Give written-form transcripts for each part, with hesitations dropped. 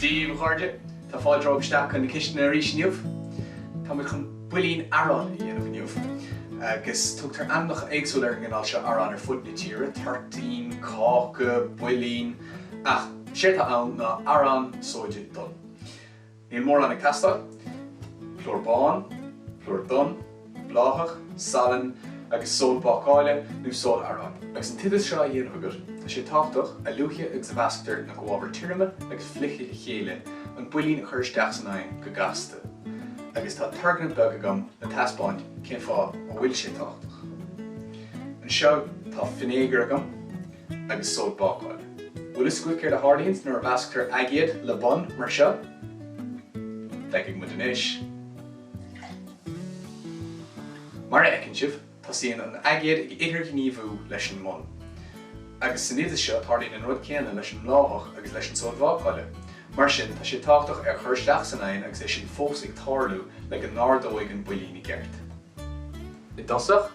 Steve chuirde, tá fáildrób isteach chun na ciste na rís inniuh. Tá muid chun builín Arán a dhéanamh inniuh. Agus tugtar annach éagsúil ar an gnáil seo Arán ar fud na tíre, 13, cácha, builín, ach sé tá ann ná Arán Sóide Donn. Níl mór anna castáil, plór bán, plór Donn, bláthach, salan, agus sóil Bácáile nó sóil Arán. Agus an tiidir seo a dhéanamh agat, tá sé táchtach a luachie ag sa bhasctar na ghábhar tíreama agus flichí a chéile an builín a chur isteach san aghaidh go gasta. Agus tá targna beg agam na taispeáint cén fá a bhfuil sé táchtach. An seo tá finnéigear agam agus sóil Bácáil. Bhfuil is cuicéir de hardíns nuair a bhasctar agéad le bun mar seo? Feicigh mu inis. Mar a ecinn sibh, tá síon an agéad ag idirghníomhú leis an mbun. Agus san iad seo tardaíonn an rud céanna leis an láthach agus leis an sóil Bácáile. Mar sin tá sé táchtach ar chur isteach san aghaidh agus é sin fós ag tarlú le an nárdóigh an builín i gceart. I dosach,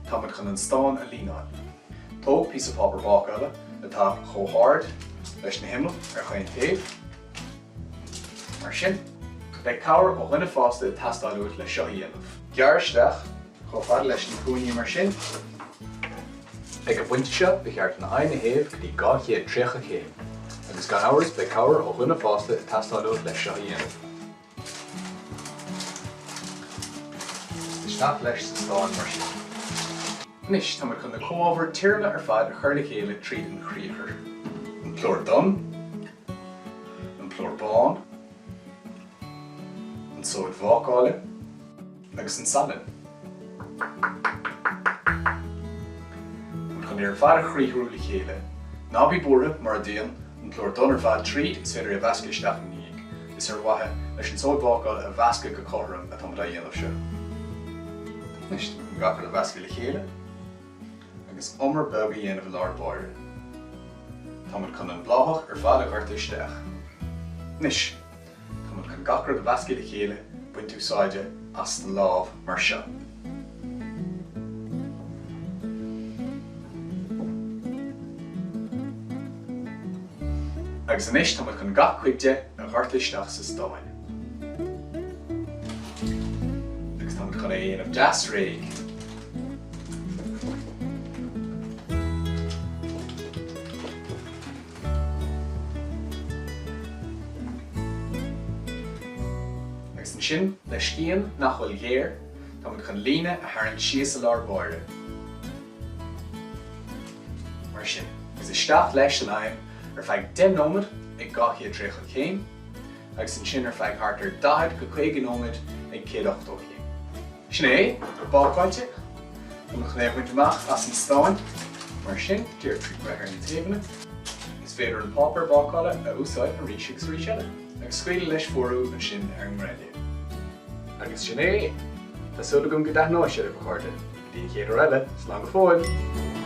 tá muid chun an stáin a línáil. Tóg píos of paper Bácáile atá chomhthard leis na himel ar chuin taobh. Mar sin, beidh cabhair ó dhuine fásta tastáilúid le seo dhéanamh. Gear isteach chomhfad leis na cúnaí mar sin. Ag a bhainte seo be cheart na haid na taobh go dtí 230. Agus gan áras beidh cabhair ó dhuine fásta tastáilúid le seo dhéanamh. Isteach leis sa stáin mar sin. Nis, tá muid chun na comhábhar tíreama ar fad a chur le chéile tríd an chríochar. An plór Donn, an plór bán, an sóid Bácáile, agus an salan. Muid chun ar fad a chríochar le chéile. Ná bhí búra mar a dtéann, an plór Donn ar fad tríd is féidir a bhasca isteach an níag. Is ar wathe leis an sóid Bácáile a bhasca go chóthram a tá muid a dhéanamh seo. Nis, an gachar a bhasca le chéile. Agus omar bega dhéanamh lár báire. Tá muid chun an bláthach ar fad a gharta isteach. Nis, tá muid chun gachar a bhasca le chéile buint úsáide as na lámh mar seo. Agus anis tá muid chun gach cuigde a gharta isteach sa stáin. Agus tá muid chun dhéanamh deas réig. Agus an sin, le scían nach bhfuil géir, tá muid chun líne a tharraingt síos a lár báire. Mar sin, agus isteach leis an aghaidh ar feadh 10 nómad ag 230. Agus an sin ar feadh thart ar 10 go 20 nómad ag 180. Sin é, ar Bácáilte, tá muid chun éabhaint amach as an stáin. Mar sin, dúir trí brethir na taobhanna. Is féidir an pápar Bácáile a úsáid a ríseach sa rís eile. Agus scoil leis fuarú an sin ar an mhreile. Agus sin é, tá súla gom go deithnáise ar bhcharta. Dín chéad eile, slán go fóil.